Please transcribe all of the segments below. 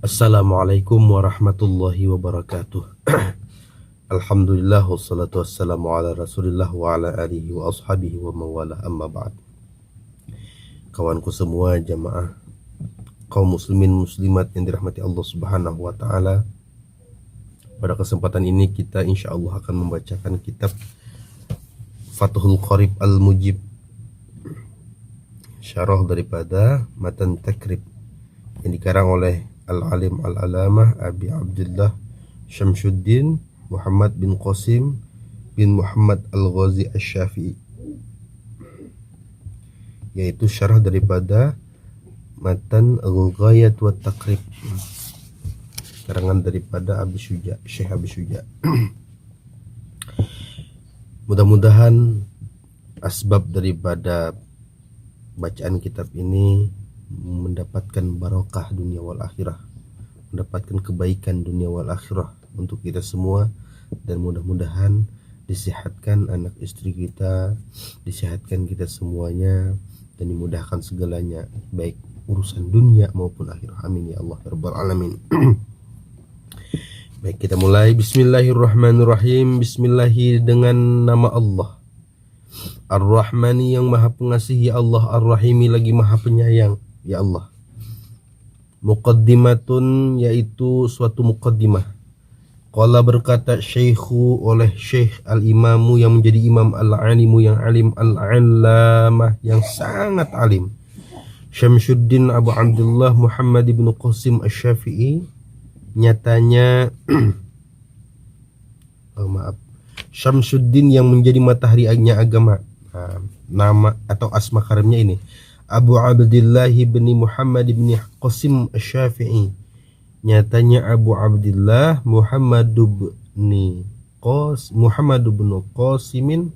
Assalamualaikum warahmatullahi wabarakatuh. Alhamdulillah wassalatu wassalamu ala rasulillah wa ala alihi wa ashabihi wa mawala amma ba'd. Kawanku semua, jamaah kaum muslimin muslimat yang dirahmati Allah subhanahu wa ta'ala, pada kesempatan ini kita insyaallah akan membacakan kitab Fathul Qarib Al-Mujib, syarah daripada Matan Takrib yang dikarang oleh Al-Alim Al-Alamah Abi Abdullah Syamsuddin Muhammad bin Qasim bin Muhammad Al-Ghazi Asy-Syafi'i, yaitu syarah daripada Matan Al-Ghayat wa Taqrib, karangan daripada Abi Syuja, Syekh Abi Syuja. Mudah-mudahan asbab daripada bacaan kitab ini mendapatkan barokah dunia wal akhirah, mendapatkan kebaikan dunia wal akhirah untuk kita semua, dan mudah-mudahan disehatkan anak istri kita, disehatkan kita semuanya, dan dimudahkan segalanya, baik urusan dunia maupun akhirat. Amin ya Allah ya rabbal alamin. Baik, kita mulai. Bismillahirrahmanirrahim. Bismillahi, dengan nama Allah Ar-Rahmani yang maha pengasih ya Allah, Ar-Rahimi lagi maha penyayang ya Allah. Muqaddimatun, yaitu suatu muqaddimah. Qala, berkata syekhu, oleh syekh al-imamu yang menjadi imam, al-alimu yang alim, al-allamah yang sangat alim, Syamsuddin Abu Abdullah Muhammad ibn Qasim Asy-Syafi'i, nyatanya Syamsuddin yang menjadi mataharinya agama. Nama atau asma karimnya ini Abu Abdullah bin Muhammad bin Qasim Asy-Syafi'i, nyatanya Abu Abdullah Muhammad bin Qasimin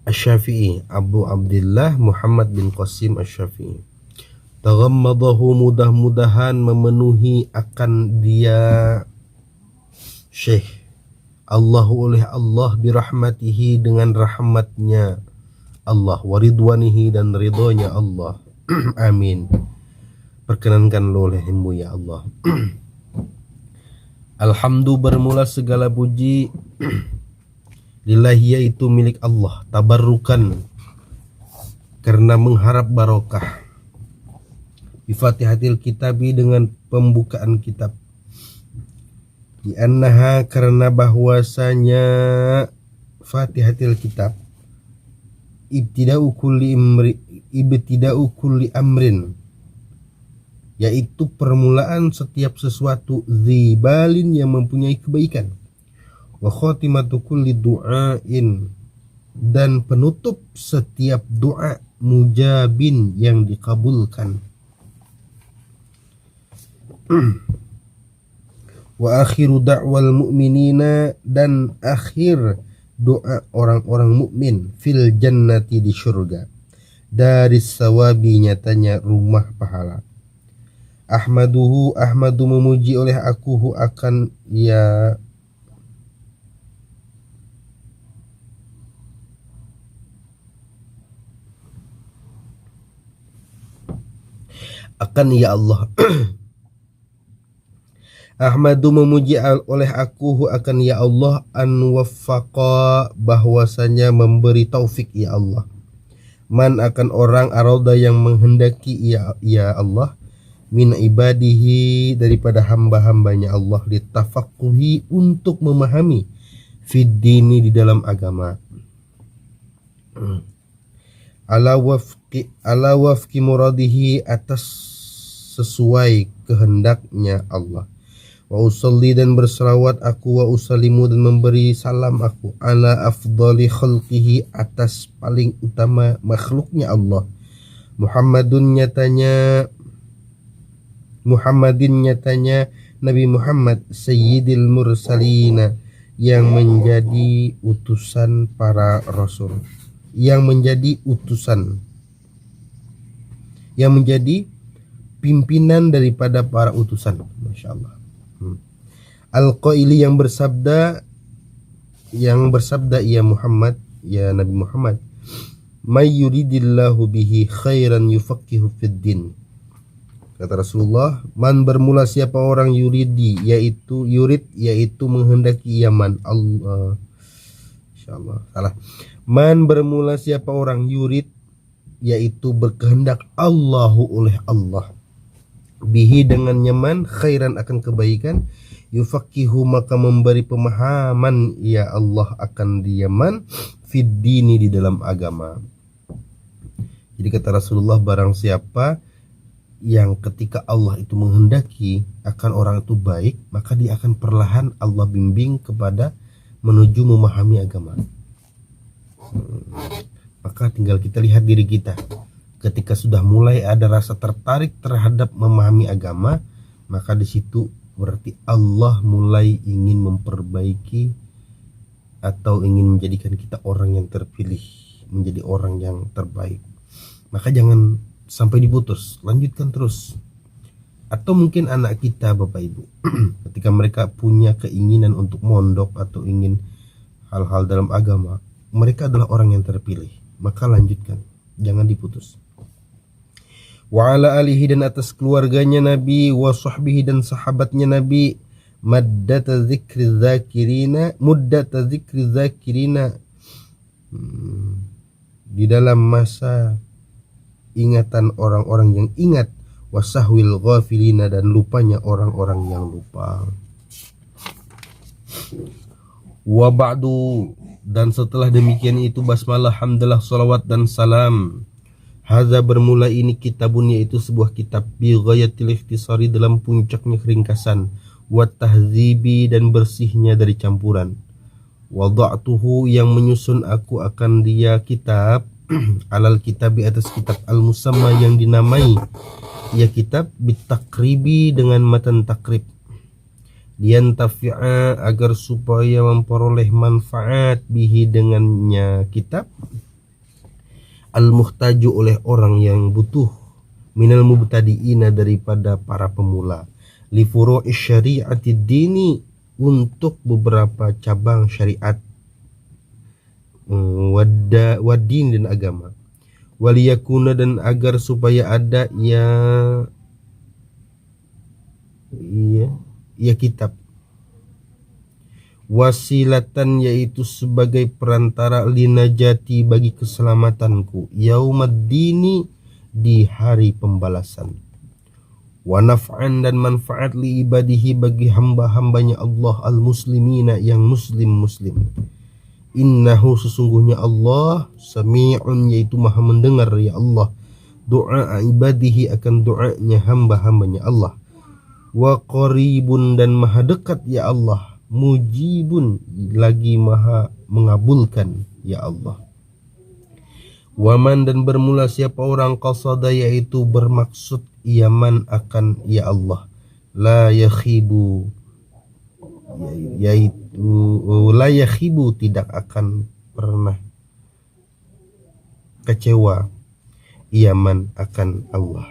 Asy-Syafi'i, Abu Abdullah Muhammad bin Qasim Asy-Syafi'i. Taghammadahu, mudah-mudahan memenuhi akan dia Syekh Allahu, oleh Allah, birahmatihi, dengan rahmatnya Allah, waridwanihi, dan ridhonya Allah. Amin. Perkenankan olehmu ya Allah. Alhamdu, bermula segala puji, lillahi, yaitu milik Allah, tabarrukan, karena mengharap barokah, bifatihatil kitabi, dengan pembukaan kitab, di annaha, karena bahwasanya fatihatil kitab, ibtida'u kulli amrin, yaitu permulaan setiap sesuatu, zibalin, yang mempunyai kebaikan, wa khatimatu kulli du'ain, dan penutup setiap doa, mujabin, yang dikabulkan, wa akhiru da'wal mu'minina, dan akhir doa orang-orang mukmin, fil jannati, di surga, dari sawabi, nyatanya rumah pahala. Ahmaduhu, ahmadu, memuji oleh aku akan ya Allah. Ahmadu, memuji oleh aku akan ya Allah, an waffaqa, bahwasanya memberi taufik ya Allah, man, akan orang, arada, yang menghendaki ya Allah, min ibadihi, daripada hamba-hambanya Allah, litafaqquhi, untuk memahami, fid dini, di dalam agama, ala wafqi muradihi, atas sesuai kehendaknya Allah. Wa usalli, dan berselawat aku, wa usallimu, dan memberi salam aku, ala afdali khalqihi, atas paling utama makhluknya Allah, Muhammadin, nyatanya Nabi Muhammad, sayyidil mursalina, yang menjadi utusan para rasul, yang menjadi pimpinan daripada para utusan. Masya Allah. Al-Qaili, yang bersabda ia Muhammad, ya Nabi Muhammad, may yuridillahu bihi khairan yufaqihu fid din, Kata Rasulullah, man bermula siapa orang yuridi, yaitu yurid, yaitu menghendaki Yaman. Allah, insyaallah salah. Man bermula siapa orang yurid, yaitu berkehendak Allahu oleh Allah, bihi dengan Yaman, khairan akan kebaikan, yufaqihu maka memberi pemahaman ya Allah akan di Yaman, fid dini di dalam agama. Jadi kata Rasulullah, barang siapa yang ketika Allah itu menghendaki akan orang itu baik, maka dia akan perlahan Allah bimbing kepada menuju memahami agama. Maka tinggal kita lihat diri kita. Ketika sudah mulai ada rasa tertarik terhadap memahami agama, maka di situ berarti Allah mulai ingin memperbaiki atau ingin menjadikan kita orang yang terpilih, menjadi orang yang terbaik. Maka jangan sampai diputus, lanjutkan terus. Atau mungkin anak kita, Bapak Ibu, ketika mereka punya keinginan untuk mondok atau ingin hal-hal dalam agama, mereka adalah orang yang terpilih, maka lanjutkan, jangan diputus. Wa ala alihi, dan atas keluarganya Nabi, wa sahbihi, dan sahabatnya Nabi, muddata zikri zakirina, di dalam masa ingatan orang-orang yang ingat, wasahwil ghafilina, dan lupanya orang-orang yang lupa. Wa ba'du, dan setelah demikian itu basmalah, hamdalah, salawat dan salam. Hadza bermula ini kitabun, yaitu sebuah kitab, bi ghayatil ikhtisari, dalam puncaknya keringkasan, wa tahzibi, dan bersihnya dari campuran. Wada'tuhu, yang menyusun aku akan dia kitab, alal kitab, atas kitab al-musamma, yang dinamai ya kitab, bitakribi, dengan matan takrib, liantafi'a, agar supaya memperoleh manfaat, bihi, dengannya kitab, al-muhtaju, oleh orang yang butuh, minal mubtadi'ina, daripada para pemula, li furu'i syari'ati dini, untuk beberapa cabang syariat, wadin, dan agama, waliyakuna, dan agar supaya ada ya kitab, wasilatan, yaitu sebagai perantara, linajati, bagi keselamatanku, yaumaddini, di hari pembalasan, wa naf'an, dan manfaat, li ibadihi, bagi hamba-hambanya Allah, al-muslimina, yang muslim. Innahu, sesungguhnya Allah, sami'un, yaitu maha mendengar ya Allah, doa ibadihi, akan doanya hamba-hambanya Allah, wa qaribun, dan maha dekat ya Allah, mujibun, lagi maha mengabulkan ya Allah. Waman, dan bermula siapa orang, qasada, yaitu bermaksud Yaman akan ya Allah, la yakhibu, yaitu la yakhibu, tidak akan pernah kecewa Yaman akan Allah.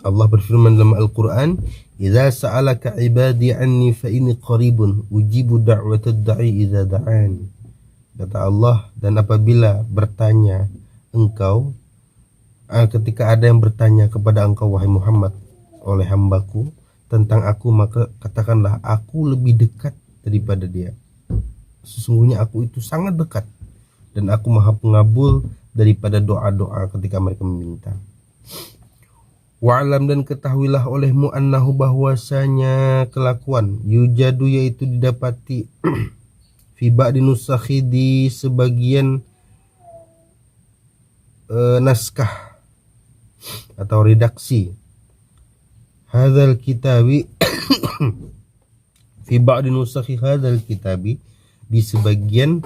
Allah berfirman dalam Al-Quran, idza sa'alaka ibadi anni fa inni qaribun ujibu da'watad da'i idza da'an. Kata Allah, dan apabila bertanya engkau, ketika ada yang bertanya kepada engkau wahai Muhammad oleh hambaku tentang aku, maka katakanlah aku lebih dekat daripada dia. Sesungguhnya aku itu sangat dekat, dan aku maha pengabul daripada doa-doa ketika mereka meminta. Wa'alam, dan ketahuilah olehmu, annahu, bahwasanya kelakuan, yujadu, yaitu didapati, fi ba'di nusakhi, di sebagian naskah atau redaksi, hadzal kitabi fi ba'di nusakhi hadzal kitabi, di sebagian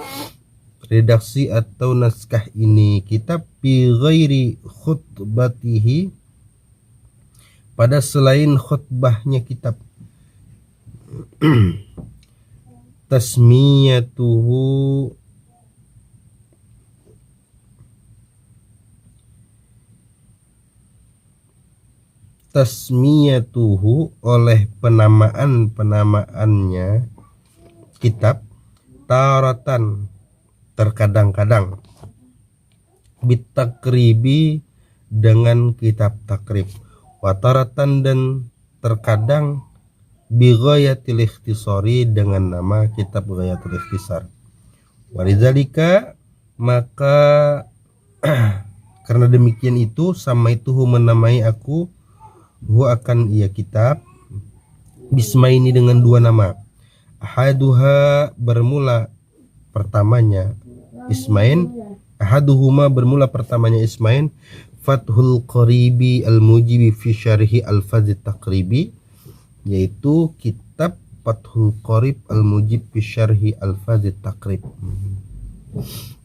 redaksi atau naskah ini kitab, bi ghairi khutbatihi, pada selain khutbahnya kitab, tasmiyatuhu, oleh penamaannya kitab, taratan, terkadang-kadang, bitakribi, dengan kitab takrib, wataratan dan terkadang bi ghayatil ikhtisari dengan nama kitab ghayatul ikhtisar. Walidzalika maka karena demikian itu sama itu menamai aku akan ia kitab bismaini dengan dua nama. Ahaduha bermula pertamanya Ismain, ahaduhuma bermula pertamanya Ismain, Fathul Qaribi al-Mujibi fi syarhi al-Fazit Taqribi, yaitu kitab Fathul Qarib al-Mujib fi syarhi al-Fazit Taqrib.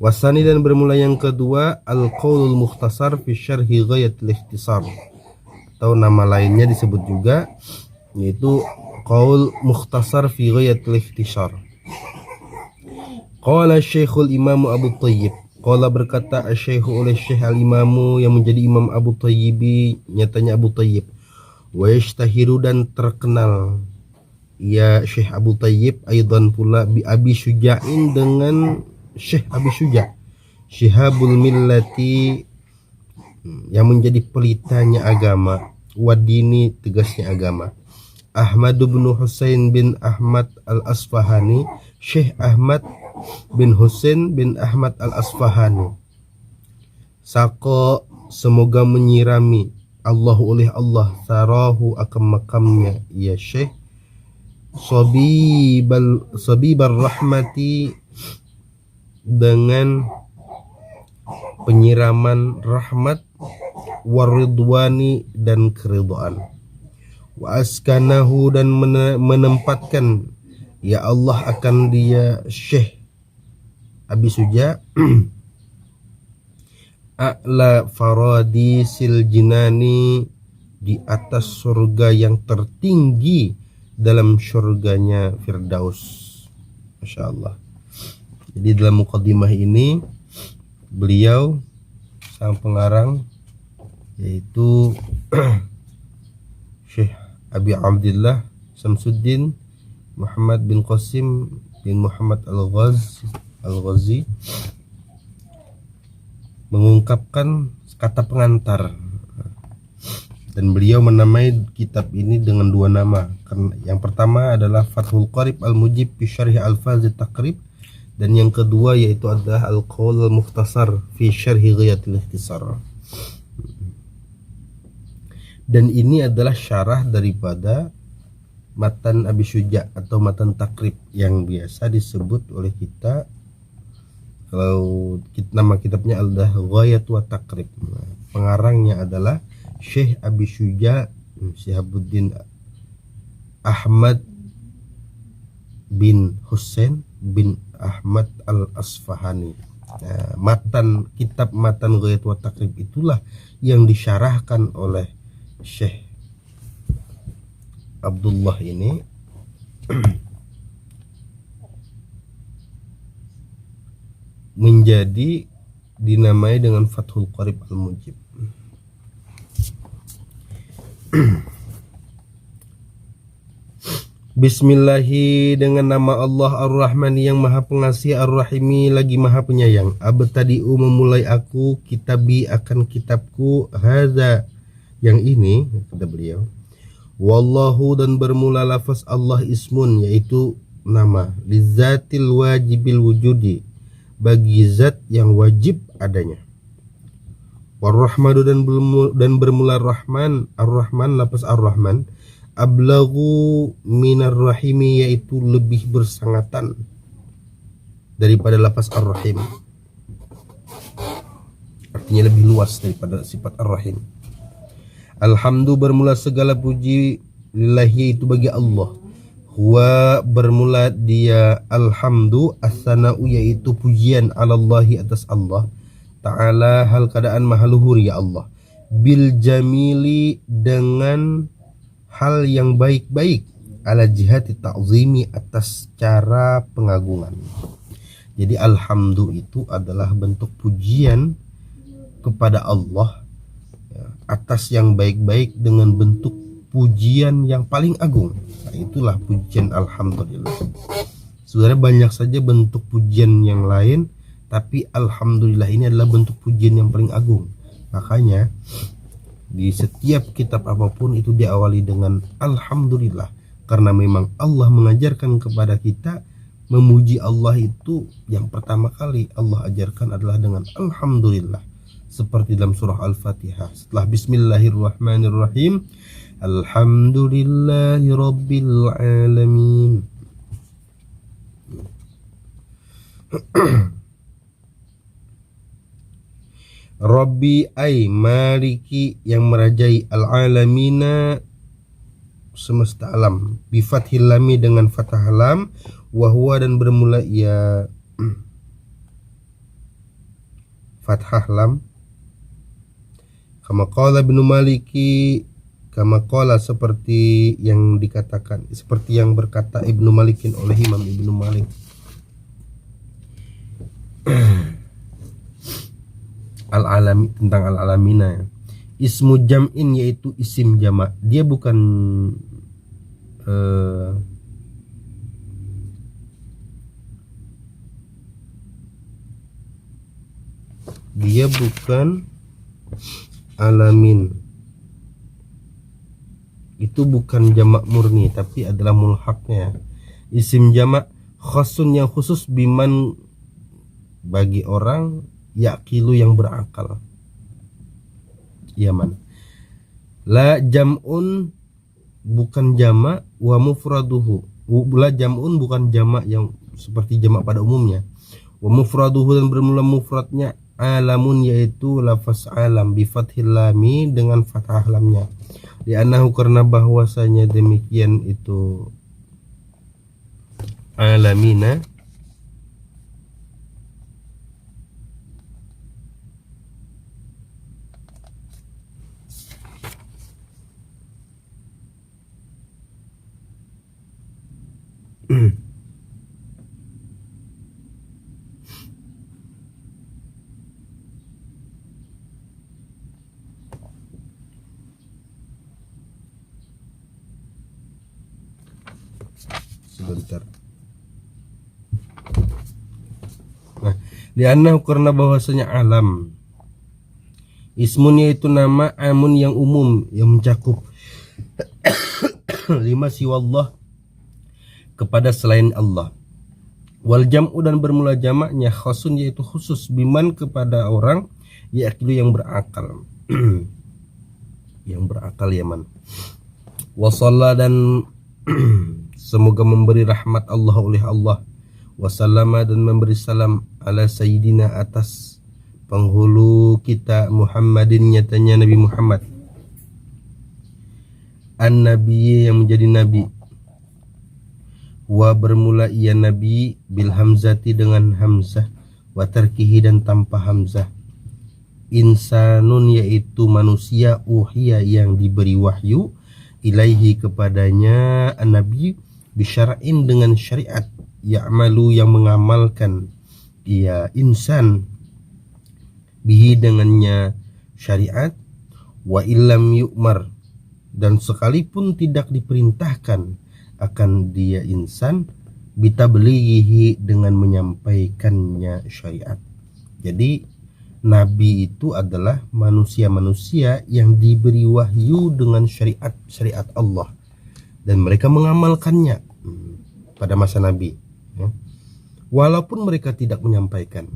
Wasani dan bermula yang kedua Al-Qaulul Mukhtasar fi syarhi Ghayatul Ikhtisar, atau nama lainnya disebut juga yaitu Qaul Mukhtasar fi Ghayatul Ikhtisar. Qala Syekhul Imam Abu Thayyib, qala berkata Syekh oleh Syekh al-Imamu yang menjadi Imam Abu Thayyibi, nyatanya Abu Thayyib, wa yashtahiru dan terkenal ya Syekh Abu Thayyib aidan pula bi Abi Syuja'in dengan Syekh Abi Syuja', Syihabul Millati yang menjadi pelitanya agama, wadini tegasnya agama, Ahmad bin Husain bin Ahmad al-Asfahani, Syekh Ahmad bin Husain bin Ahmad al-Asfahani. Sako semoga menyirami Allah oleh Allah sarahu akan makamnya ya Syekh Sabibar rahmati dengan penyiraman rahmat, waridwani dan keridhaan, wa askanahu dan menempatkan ya Allah akan dia Syekh Abi Syuja' a'la faradisil jinani, di atas surga yang tertinggi dalam surganya Firdaus. Masya Allah. Jadi dalam muqaddimah ini beliau sang pengarang yaitu Syekh Abi Abdillah Samsuddin Muhammad bin Qasim bin Muhammad Al-Ghazi mengungkapkan kata pengantar, dan beliau menamai kitab ini dengan dua nama. Yang pertama adalah Fathul Qarib al-Mujib fi syarhi al-Fazit Taqrib, dan yang kedua yaitu adalah Al-Qaul al-Mukhtasar fi syarhi Ghayatul Ikhtisar. Dan ini adalah syarah daripada matan Abi Syuja' atau matan takrib yang biasa disebut oleh kita, kalau nama kitabnya adalah Ghayatut Takrib. Pengarangnya adalah Syekh Abi Syuja' Syihabuddin Ahmad bin Husain bin Ahmad al-Asfahani. Matan kitab matan Ghayatut Takrib itulah yang disyarahkan oleh Syekh Abdullah ini menjadi dinamai dengan Fathul Qarib al-Mujib. Bismillahi, dengan nama Allah Ar-Rahman yang Maha Pengasih, Ar-Rahimi lagi Maha Penyayang. Abtadi'u memulai aku, kitabi akan kitabku, hadza yang ini, kata beliau. Wallahu, dan bermula lafaz Allah ismun, yaitu nama, lizatil wajibil wujudi, bagi zat yang wajib adanya. Warrahmanu, dan bermula Rahman, Ar-Rahman, lafaz Ar-Rahman, ablagu minar rahimi, yaitu lebih bersangatan daripada lafaz Ar-Rahim, artinya lebih luas daripada sifat Ar-Rahim. Alhamdu, bermula segala puji, lillahi, itu bagi Allah. Huwa, bermula dia, alhamdu, as-sana'u, yaitu pujian, alallahi, atas Allah ta'ala, hal keadaan maha luhur ya Allah, bil jamili, dengan hal yang baik-baik, ala jihati ta'zimi, atas cara pengagungan. Jadi alhamdu itu adalah bentuk pujian kepada Allah atas yang baik-baik dengan bentuk pujian yang paling agung. Nah, itulah pujian alhamdulillah. Sebenarnya banyak saja bentuk pujian yang lain, tapi alhamdulillah ini adalah bentuk pujian yang paling agung. Makanya di setiap kitab apapun itu diawali dengan alhamdulillah, karena memang Allah mengajarkan kepada kita memuji Allah itu yang pertama kali Allah ajarkan adalah dengan alhamdulillah, seperti dalam surah Al-Fatihah setelah bismillahirrahmanirrahim alhamdulillahi rabbil alamin. Rabbi ay maliki, yang merajai, al-alamina semesta alam, bi fathil lami dengan fathah lam, wa huwa dan bermula ia fathah lam, kama qala Ibnu Maliki, kama qala seperti yang dikatakan, seperti yang berkata Ibnu Malikin oleh Imam Ibnu Malik. Al-alami, tentang al-alamina, ismu jam'in yaitu isim jamak, dia bukan alamin, itu bukan jamak murni tapi adalah mulhaqnya. Isim jamak khasun yang khusus, biman bagi orang, yaqilu yang berakal. Yaman. La jam'un bukan jamak, wa mufraduhu. La jam'un bukan jamak yang seperti jamak pada umumnya. Wa mufraduhu dan bermula mufradnya alamun yaitu lafaz alam bi fathil lami dengan fathah lamnya. Li'annahu karena bahwasanya demikian itu alamina sebentar. Nah, li'annahu karena bahwasanya alam ismun yaitu nama, amun yang umum yang mencakup lima siwallah kepada selain Allah. Wal jam'u dan bermula jamaknya khasun yaitu khusus, biman kepada orang, yaqilu yang berakal. Yang berakal Yaman. Wasalla dan semoga memberi rahmat Allah oleh Allah, wasallama dan memberi salam ala sayyidina atas penghulu kita Muhammadin, nyatanya Nabi Muhammad, an-nabi yang menjadi nabi, wa bermula ia nabi bil hamzati dengan hamzah, wa tarkihi dan tanpa hamzah, insanun yaitu manusia, uhiya yang diberi wahyu, ilaihi kepadanya an-nabi, bisyara'in dengan syariat, ya'malu yang mengamalkan ia insan, bihi dengannya syariat, wa illam yu'mar dan sekalipun tidak diperintahkan akan dia insan, bitablighihi dengan menyampaikannya syariat. Jadi nabi itu adalah manusia-manusia yang diberi wahyu dengan syariat Allah dan mereka mengamalkannya pada masa nabi, ya. Walaupun mereka tidak menyampaikan,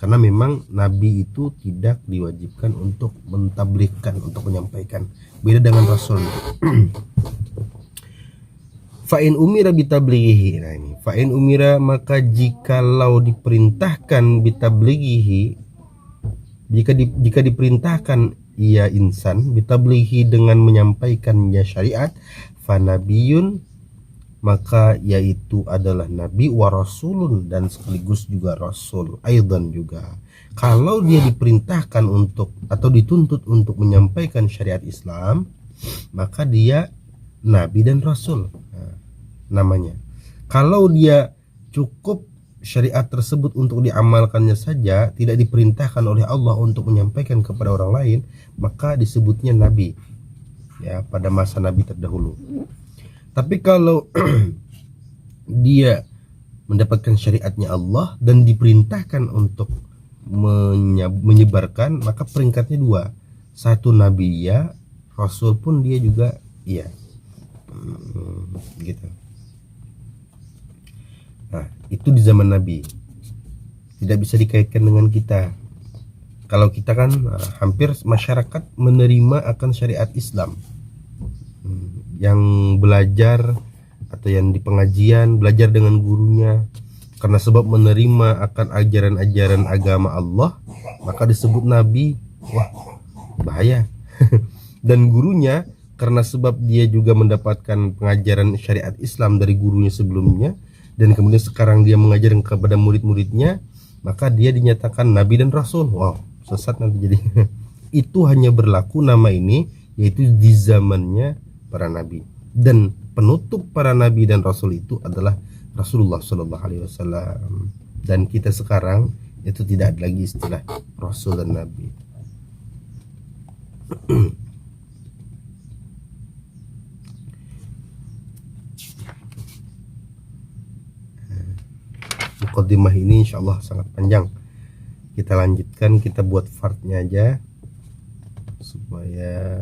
karena memang nabi itu tidak diwajibkan untuk mentabligkan, untuk menyampaikan, beda dengan rasul. Fa'in umira bitablighihi, nah ini fa'in umira, maka jikalau diperintahkan bitablighihi, jika diperintahkan ia insan bitablighi dengan menyampaikannya syariat, fanabiyun maka yaitu adalah nabi, wa rasulun dan sekaligus juga rasul, aidan juga. Kalau dia diperintahkan untuk atau dituntut untuk menyampaikan syariat Islam, maka dia nabi dan rasul, namanya. Kalau dia cukup syariat tersebut untuk diamalkannya saja, tidak diperintahkan oleh Allah untuk menyampaikan kepada orang lain, maka disebutnya nabi, ya, pada masa nabi terdahulu. Tapi kalau dia mendapatkan syariatnya Allah dan diperintahkan untuk menyebarkan, maka peringkatnya dua. Satu nabi ya, rasul pun dia juga iya. Gitu. Nah, itu di zaman nabi. Tidak bisa dikaitkan dengan kita. Kalau kita kan hampir masyarakat menerima akan syariat Islam. Yang belajar atau yang di pengajian belajar dengan gurunya, karena sebab menerima akan ajaran-ajaran agama Allah, maka disebut nabi. Wah, bahaya. Dan gurunya karena sebab dia juga mendapatkan pengajaran syariat Islam dari gurunya sebelumnya, dan kemudian sekarang dia mengajarkan kepada murid-muridnya, maka dia dinyatakan nabi dan rasul. Wow, sesat nanti jadi. Itu hanya berlaku nama ini, yaitu di zamannya para nabi. Dan penutup para nabi dan rasul itu adalah Rasulullah Shallallahu Alaihi Wasallam. Dan kita sekarang itu tidak ada lagi istilah rasul dan nabi. Muqaddimah ini insyaallah sangat panjang. Kita lanjutkan, kita buat partnya aja supaya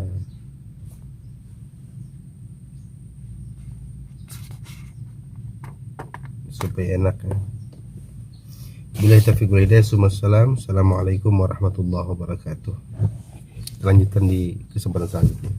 enak ya. Billahi taufiq wal hidayah. Assalamualaikum warahmatullahi wabarakatuh. Lanjutkan di kesempatan selanjutnya.